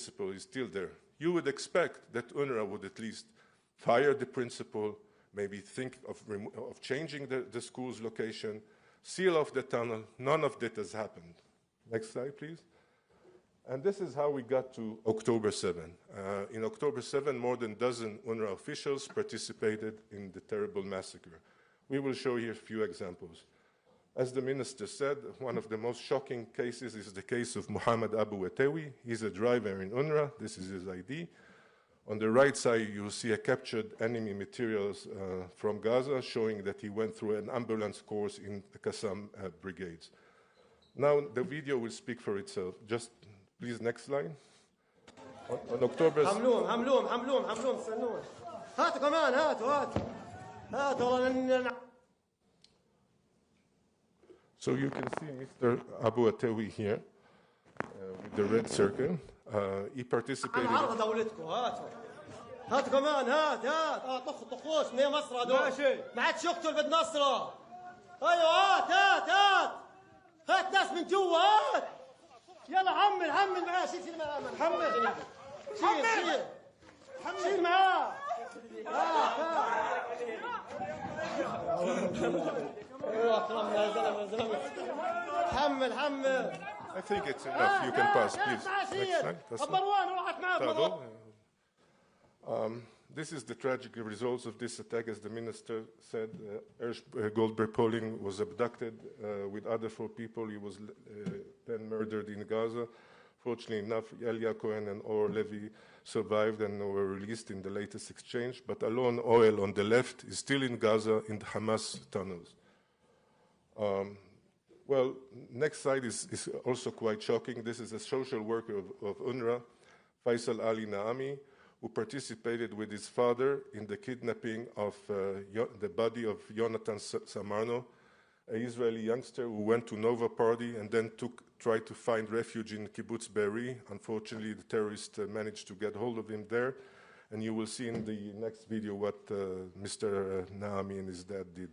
principle is still there. You would expect that UNRWA would at least fire the principal, maybe think of changing the school's location, seal off the tunnel. None of that has happened. Next slide, please. And this is how we got to October 7. In October 7, more than a dozen UNRWA officials participated in the terrible massacre. We will show here a few examples. As the minister said, one of the most shocking cases is the case of Muhammad Abu Etewi. He's a driver in UNRWA. This is his ID. On the right side, you'll see a captured enemy materials from Gaza showing that he went through an ambulance course in the Qassam brigades. Now, the video will speak for itself. Just please, next slide. On October... So you can see Mr. Abu Etewi here with the red circle. He participated... هات كمان هات طخوش من مصر هذول ما عادش يقتل بد نصره ايوه هات ناس من جوا هات يلا حمل معاه شيل معاه شيل معاه حمل I think it's enough. You can pass, please. This is the tragic results of this attack. As the minister said, Ersh Goldberg Polling was abducted with other 4 people. He was then murdered in Gaza. Fortunately enough, Elia Cohen and Or Levy survived and were released in the latest exchange. But Alon Oel on the left is still in Gaza in the Hamas tunnels. Well, next slide is also quite shocking. This is a social worker of UNRWA, Faisal Ali Naami, who participated with his father in the kidnapping of the body of Yonatan Samarno, an Israeli youngster who went to Nova Party and then tried to find refuge in Kibbutz Be'eri. Unfortunately, the terrorists managed to get hold of him there. And you will see in the next video what Mr. Naami and his dad did.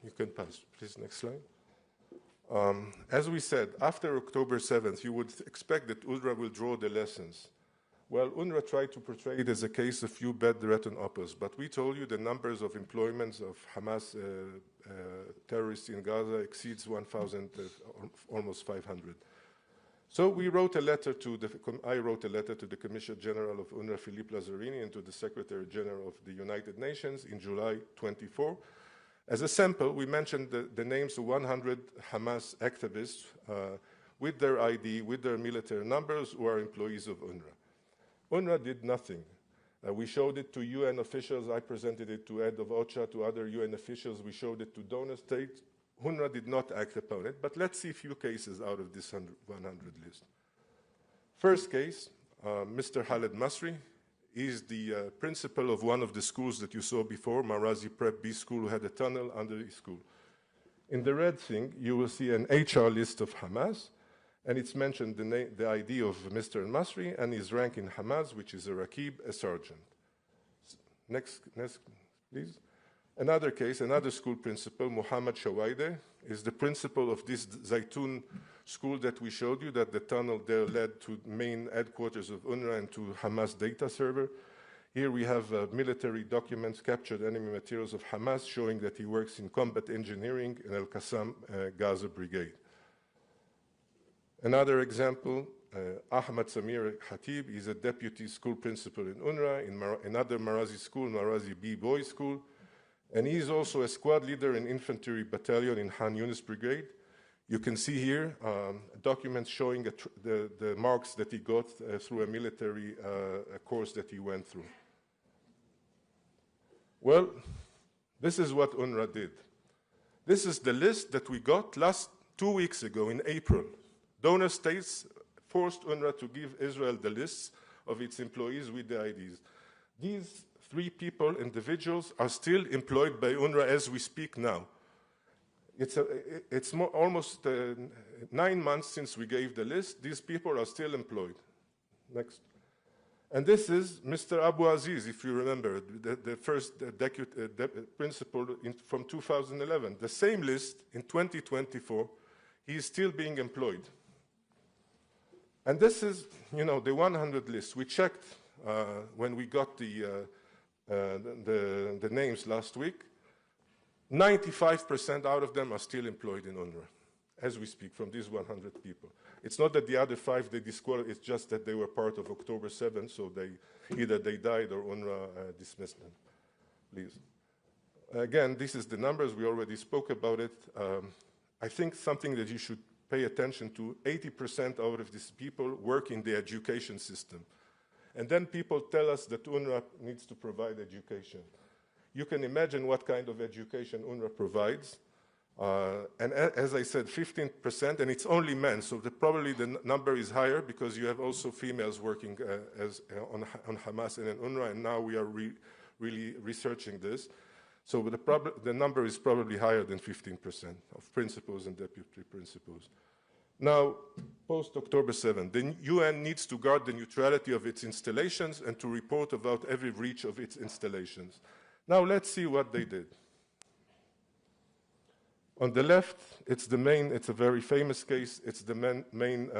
You can pass, please, next slide. As we said, after October 7th, you would expect that UNRWA will draw the lessons. Well, UNRWA tried to portray it as a case of few bad ret and oppos, but we told you the numbers of employments of Hamas terrorists in Gaza exceeds 1,000, almost 500. So we wrote a letter to I wrote a letter to the Commissioner General of UNRWA, Philippe Lazzarini, and to the Secretary General of the United Nations in July 24. As a sample, we mentioned the names of 100 Hamas activists with their ID, with their military numbers, who are employees of UNRWA. UNRWA did nothing. We showed it to UN officials. I presented it to head of OCHA, to other UN officials. We showed it to donor states. UNRWA did not act upon it, but let's see a few cases out of this 100 list. First case, Mr. Khaled Masri. He's the principal of one of the schools that you saw before, Marazi Prep B School, who had a tunnel under his school. In the red thing, you will see an HR list of Hamas, and it's mentioned the ID of Mr. Masri and his rank in Hamas, which is a Rakib, a sergeant. Next, please. Another case, another school principal, Muhammad Shawaide, is the principal of this Zaytun school that we showed you, that the tunnel there led to main headquarters of UNRWA and to Hamas data server. Here we have military documents, captured enemy materials of Hamas, showing that he works in combat engineering in Al Qassam Gaza Brigade. Another example, Ahmad Samir Khatib is a deputy school principal in UNRWA, in another Marazi school, Marazi B Boys School, and he is also a squad leader in infantry battalion in Han Yunis Brigade. You can see here documents showing the marks that he got through a military course that he went through. Well, this is what UNRWA did. This is the list that we got 2 weeks ago in April. Donor states forced UNRWA to give Israel the lists of its employees with the IDs. These 3 people, individuals, are still employed by UNRWA as we speak now. It's almost 9 months since we gave the list. These people are still employed. Next. And this is Mr. Abu Aziz, if you remember, the first principal from 2011. The same list in 2024, he is still being employed. And this is, you know, the 100 list. We checked when we got the names last week. 95% out of them are still employed in UNRWA, as we speak, from these 100 people. It's not that the other 5 they disqualified, it's just that they were part of October 7th, so either they died or UNRWA dismissed them. Please. Again, this is the numbers, we already spoke about it. I think something that you should pay attention to, 80% out of these people work in the education system. And then people tell us that UNRWA needs to provide education. You can imagine what kind of education UNRWA provides. And as I said, 15%, and it's only men, so probably the number is higher because you have also females working on Hamas and in UNRWA, and now we are really researching this. So the number is probably higher than 15% of principals and deputy principals. Now, post-October 7th, the UN needs to guard the neutrality of its installations and to report about every breach of its installations. Now, let's see what they did. On the left, it's a very famous case. It's the main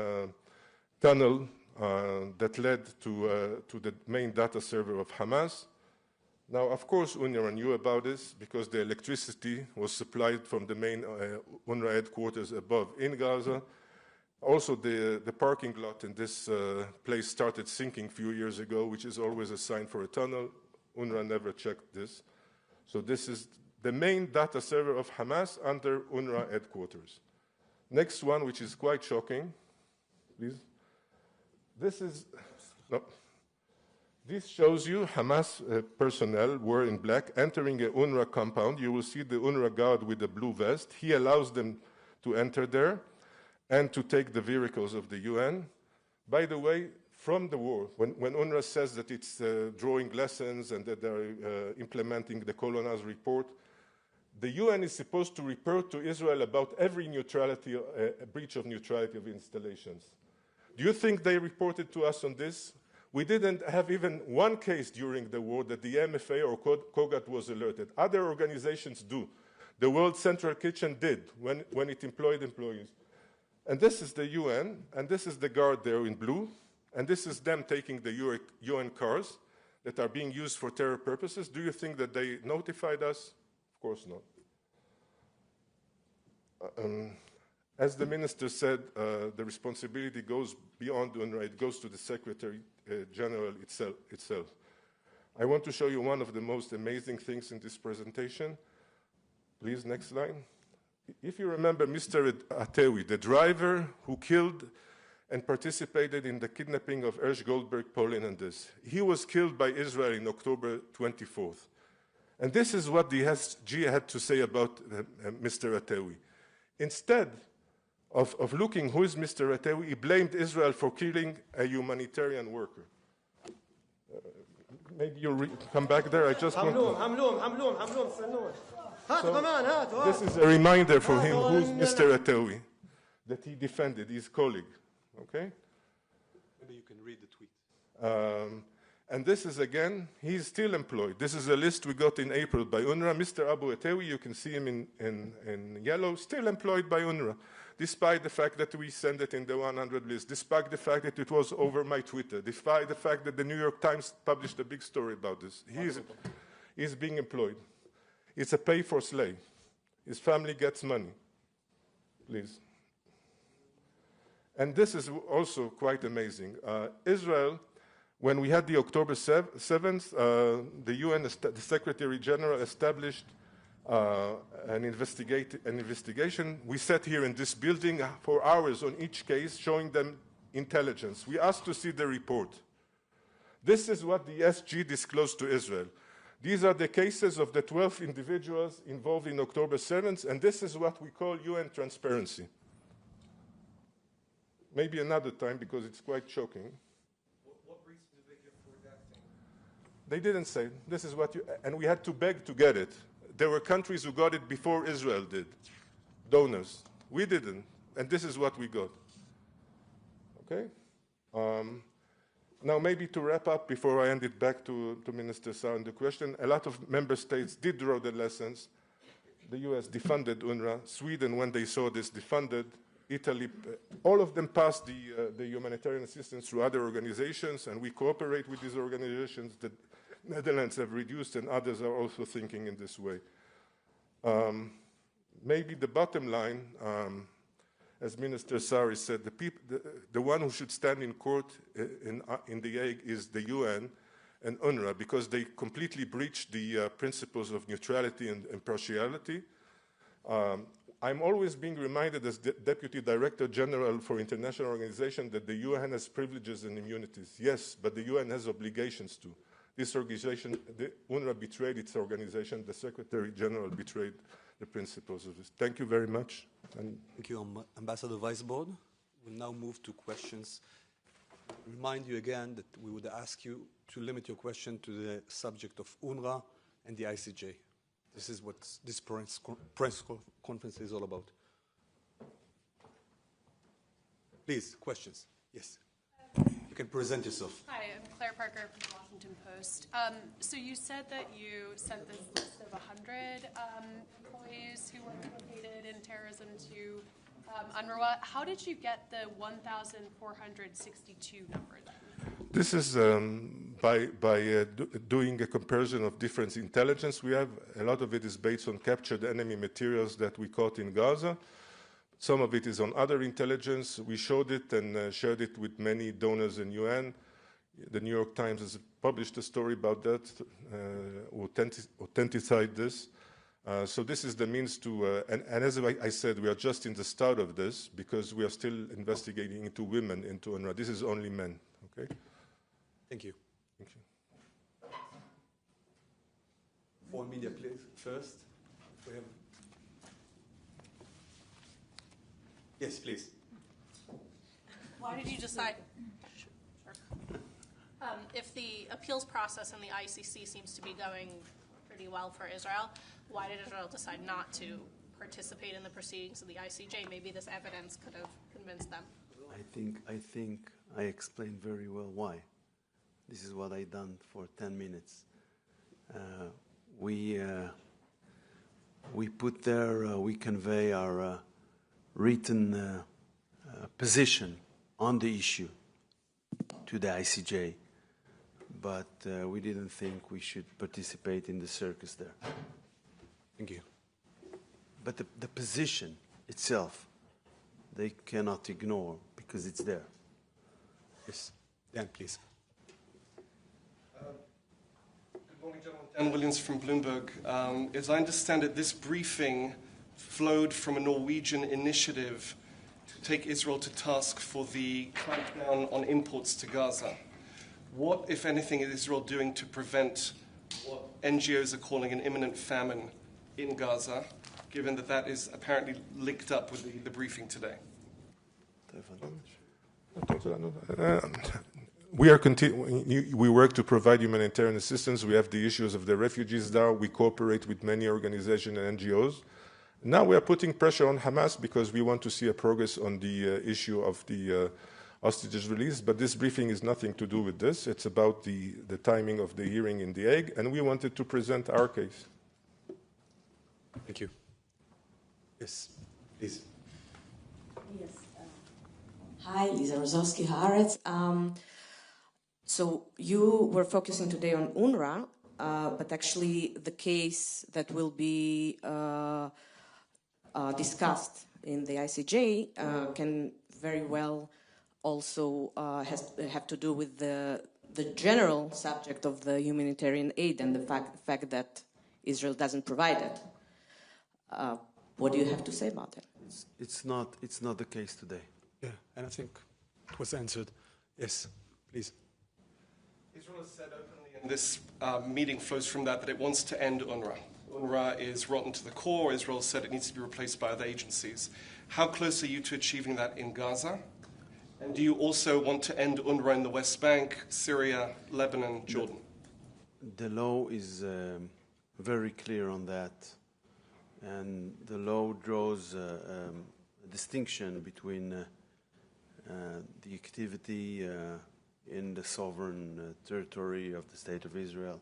tunnel that led to the main data server of Hamas. Now, of course, UNRWA knew about this because the electricity was supplied from the main UNRWA headquarters above in Gaza. Also, the parking lot in this place started sinking a few years ago, which is always a sign for a tunnel. UNRWA never checked this. So this is the main data server of Hamas under UNRWA headquarters. Next one, which is quite shocking, please. This shows you Hamas personnel were in black entering a UNRWA compound. You will see the UNRWA guard with the blue vest. He allows them to enter there and to take the vehicles of the UN. By the way, from the war, when UNRWA says that it's drawing lessons and that they're implementing the Colonnades report, the UN is supposed to report to Israel about every breach of neutrality of installations. Do you think they reported to us on this? We didn't have even one case during the war that the MFA or COGAT was alerted. Other organizations do. The World Central Kitchen did when it employed employees. And this is the UN, and this is the guard there in blue, and this is them taking the UN cars that are being used for terror purposes. Do you think that they notified us? Of course not. As the minister said, the responsibility goes beyond UNRWA. It goes to the Secretary General itself. I want to show you one of the most amazing things in this presentation. Please, next slide. If you remember Mr. Atewi, the driver who killed and participated in the kidnapping of Ersh Goldberg, Pauline, and this, he was killed by Israel in October 24th. And this is what the SG had to say about Mr. Atewi. Instead of looking who is Mr. Atewi, he blamed Israel for killing a humanitarian worker. Maybe you'll come back there. I just want to... So, this is a reminder for him who's Mr. Atewi, that he defended, his colleague. Okay? Maybe you can read the tweet. And this is, again, he's still employed. This is a list we got in April by UNRWA. Mr. Abu Atewi, you can see him in yellow, still employed by UNRWA, despite the fact that we sent it in the 100 list, despite the fact that it was over my Twitter, despite the fact that the New York Times published a big story about this. He's being employed. It's a pay for slay. His family gets money. Please. And this is also quite amazing. Israel, when we had the October 7th, the UN, the Secretary General established an investigation. We sat here in this building for hours on each case, showing them intelligence. We asked to see the report. This is what the SG disclosed to Israel. These are the cases of the 12 individuals involved in October 7th, and this is what we call UN transparency. maybe another time because it's quite shocking. What reason did they give for redacting? They didn't say, this is what you, and we had to beg to get it. There were countries who got it before Israel did, donors. We didn't, and this is what we got. Okay? Now, maybe to wrap up before I hand it back to Minister Sarr on the question, a lot of member states did draw the lessons. The US defunded UNRWA. Sweden, when they saw this, defunded. Italy, all of them passed the humanitarian assistance through other organizations, and we cooperate with these organizations. The Netherlands have reduced, and others are also thinking in this way. Maybe the bottom line, as Minister Sarr said, the one who should stand in court in The Hague is the UN and UNRWA, because they completely breached the principles of neutrality and impartiality. I'm always being reminded as Deputy Director General for International Organization that the UN has privileges and immunities. Yes, but the UN has obligations too. This organization, the UNRWA betrayed its organization, the Secretary General betrayed the principles of this. Thank you very much. And thank you, Ambassador Weisbord. We'll now move to questions. Remind you again that we would ask you to limit your question to the subject of UNRWA and the ICJ. This is what this press conference is all about. Please, questions. Yes. You can present yourself. Hi, I'm Claire Parker from the Washington Post. So you said that you sent this list of 100 employees who were implicated in terrorism to UNRWA. How did you get the 1,462 number then? This is by doing a comparison of different intelligence we have. A lot of it is based on captured enemy materials that we caught in Gaza. Some of it is on other intelligence. We showed it and shared it with many donors in UN. The New York Times has published a story about that, authenticated this. So this is the means to, and as I said, we are just in the start of this because we are still investigating into women, into UNRWA. This is only men, okay? Thank you. Thank you. For media, please, first. We have... Yes, please. Why did you decide, if the appeals process in the ICC seems to be going pretty well for Israel, why did Israel decide not to participate in the proceedings of the ICJ? Maybe this evidence could have convinced them. I think I explained very well why. This is what I done for 10 minutes. We put there, we convey our written position on the issue to the ICJ, but we didn't think we should participate in the circus there. Thank you. But the position itself, they cannot ignore because it's there. Yes, Dan, please. Good morning, gentlemen. Dan Williams from Bloomberg. As I understand it, this briefing flowed from a Norwegian initiative to take Israel to task for the crackdown on imports to Gaza. What, if anything, is Israel doing to prevent what NGOs are calling an imminent famine in Gaza, given that that is apparently linked up with the briefing today? We work to provide humanitarian assistance. We have the issues of the refugees there. We cooperate with many organizations and NGOs. Now we are putting pressure on Hamas because we want to see a progress on the issue of the hostages release. But this briefing is nothing to do with this. It's about the timing of the hearing in The Hague, and we wanted to present our case. Thank you. Yes, please. Yes. Hi, Lisa Rozowski, Haaretz. So you were focusing today on UNRWA, but actually the case that will be discussed in the ICJ can very well also have to do with the general subject of the humanitarian aid and the fact that Israel doesn't provide it. What do you have to say about it? It's not the case today. Yeah, and I think it was answered. Yes, please. Israel has said openly, and this meeting flows from that it wants to end UNRWA. UNRWA is rotten to the core. Israel said it needs to be replaced by other agencies. How close are you to achieving that in Gaza? And do you also want to end UNRWA in the West Bank, Syria, Lebanon, Jordan? The law is very clear on that, and the law draws a distinction between the activity in the sovereign territory of the State of Israel,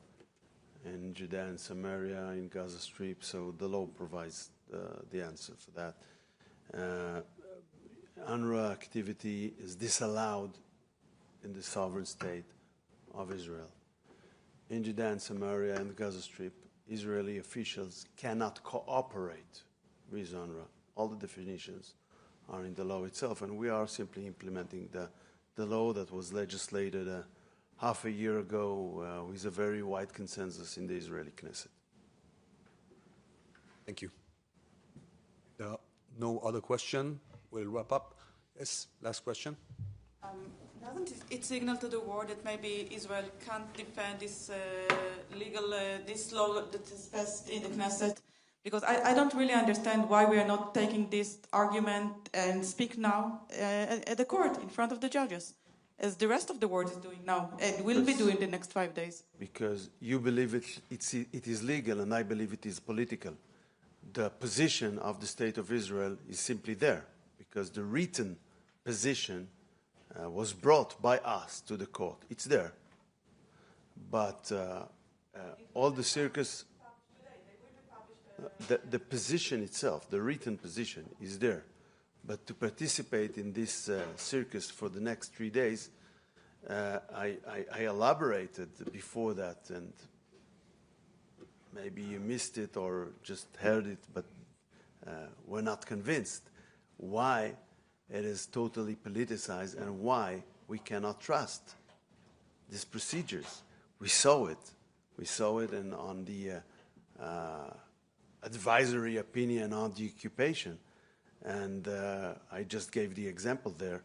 in Judea and Samaria, in Gaza Strip, so the law provides the answer for that. UNRWA activity is disallowed in the sovereign state of Israel. In Judea and Samaria and the Gaza Strip, Israeli officials cannot cooperate with UNRWA. All the definitions are in the law itself, and we are simply implementing the law that was legislated half a year ago with a very wide consensus in the Israeli Knesset. Thank you. There are no other question. We'll wrap up. Yes, last question. Doesn't it signal to the world that maybe Israel can't defend this this law that is passed in the Knesset? Because I don't really understand why we are not taking this argument and speak now at the court in front of the judges, as the rest of the world is doing now and will be doing the next 5 days. Because you believe it is legal, and I believe it is political. The position of the State of Israel is simply there, because the written position was brought by us to the court. It's there. But all the circus, the position itself, the written position is there. But to participate in this circus for the next 3 days, I elaborated before that, and maybe you missed it or just heard it, but were not convinced why it is totally politicized and why we cannot trust these procedures. We saw it. We saw it on the advisory opinion on the occupation. And I just gave the example there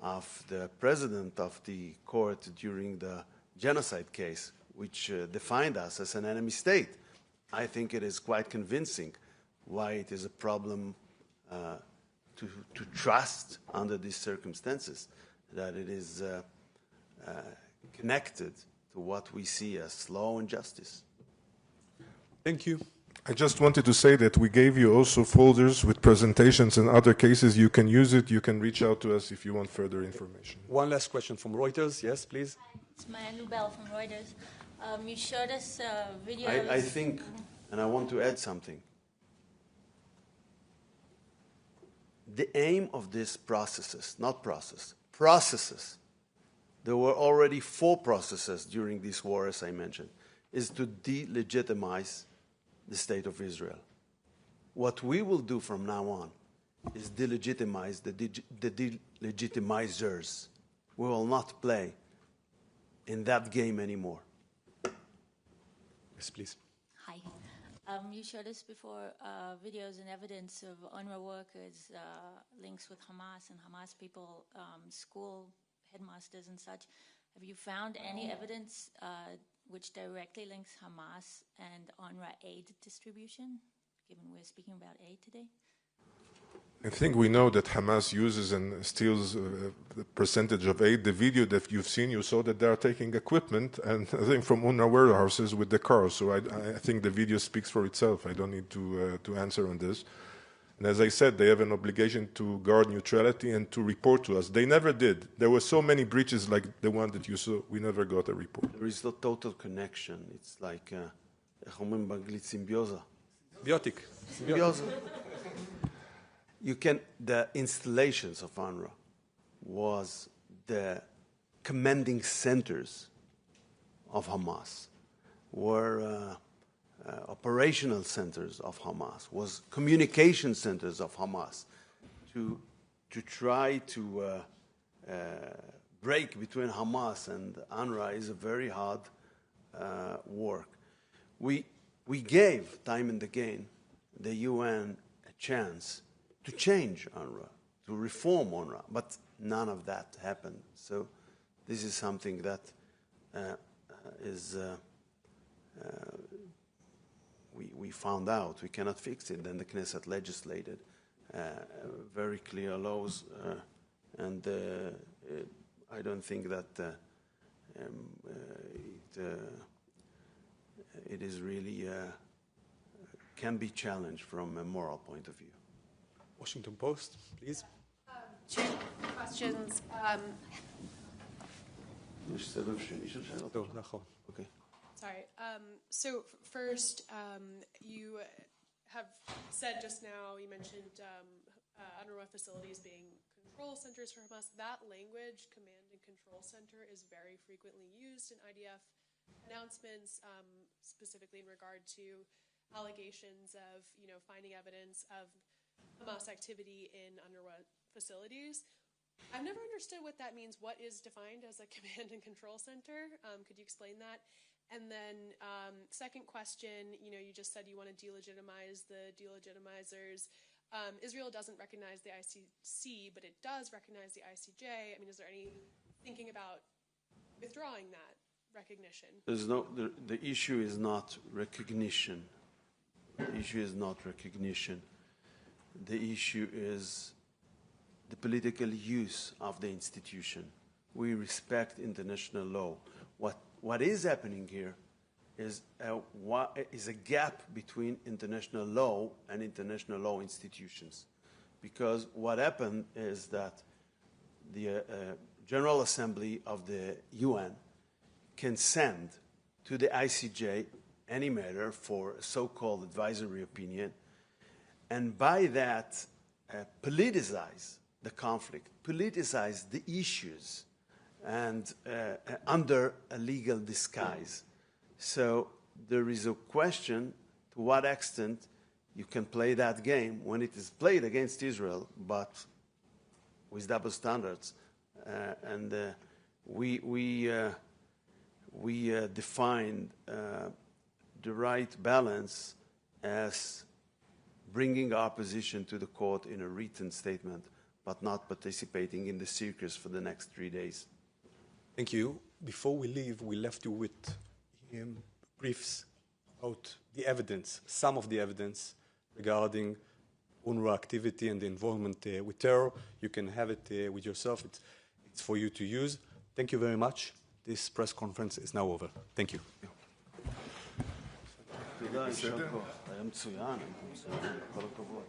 of the president of the court during the genocide case, which defined us as an enemy state. I think it is quite convincing why it is a problem to trust under these circumstances, that it is connected to what we see as law and justice. Thank you. I just wanted to say that we gave you also folders with presentations and other cases. You can use it. You can reach out to us if you want further information. One last question from Reuters. Yes, please. It's Maya Lubel from Reuters. You showed us video. I think, and I want to add something. The aim of these processes, not processes, there were already 4 processes during this war, as I mentioned, is to delegitimize the State of Israel. What we will do from now on is delegitimize the delegitimizers. We will not play in that game anymore. Yes, please. Hi. You showed us before videos and evidence of UNRWA workers, links with Hamas and Hamas people, school headmasters and such. Have you found any evidence which directly links Hamas and UNRWA aid distribution, given we're speaking about aid today? I think we know that Hamas uses and steals the percentage of aid. The video that you've seen, you saw that they are taking equipment, and I think from UNRWA warehouses with the cars. So I think the video speaks for itself. I don't need to answer on this. And as I said, they have an obligation to guard neutrality and to report to us. They never did. There were so many breaches like the one that you saw. We never got a report. There is no total connection. It's like, symbiosis. Biotic. Symbiosis. The installations of UNRWA was the commanding centers of Hamas, were operational centers of Hamas, was communication centers of Hamas. To try to break between Hamas and UNRWA is a very hard work. We gave time and again the UN a chance to change UNRWA, to reform UNRWA, but none of that happened. So this is something that we found out. We cannot fix it. Then the Knesset legislated very clear laws And I don't think that it is really can be challenged from a moral point of view. Washington Post, please. Two questions. Okay. Sorry. So first, you have said just now, you mentioned UNRWA facilities being control centers for Hamas. That language, command and control center, is very frequently used in IDF announcements, specifically in regard to allegations of, finding evidence of Hamas activity in UNRWA facilities. I've never understood what that means. What is defined as a command and control center? Could you explain that? And then second question, you just said you want to delegitimize the delegitimizers. Israel doesn't recognize the ICC, but it does recognize the ICJ. I mean, is there any thinking about withdrawing that recognition? The issue is not recognition. The issue is not recognition. The issue is the political use of the institution. We respect international law. What is happening here is a gap between international law and international law institutions. Because what happened is that the General Assembly of the UN can send to the ICJ any matter for a so-called advisory opinion, and by that politicize the conflict, politicize the issues, and under a legal disguise. So there is a question to what extent you can play that game when it is played against Israel, but with double standards. We defined the right balance as bringing our position to the court in a written statement, but not participating in the circus for the next 3 days. Thank you. Before we leave, we left you with briefs about the evidence, some of the evidence regarding UNRWA activity and the involvement with terror. You can have it with yourself. It's for you to use. Thank you very much. This press conference is now over. Thank you. תודה, יישר כוח. היה מצוין, כל הכבוד.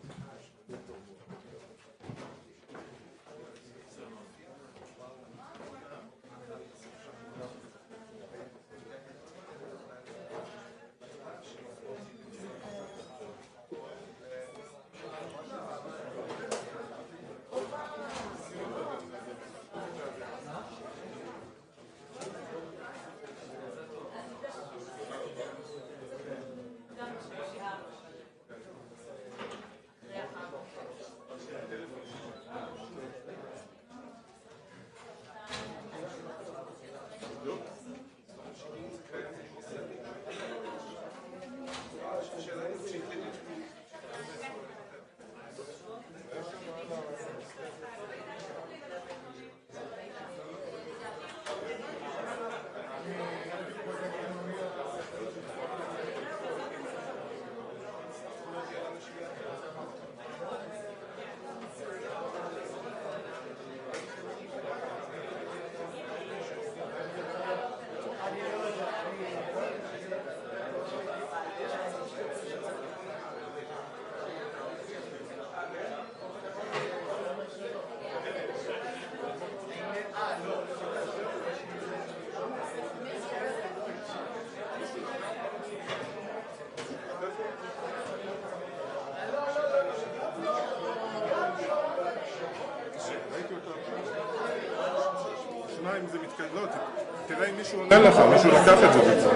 אם זה מתקדם, לא, תראה אם מישהו עונה לך, מישהו לקח את זה בעצם.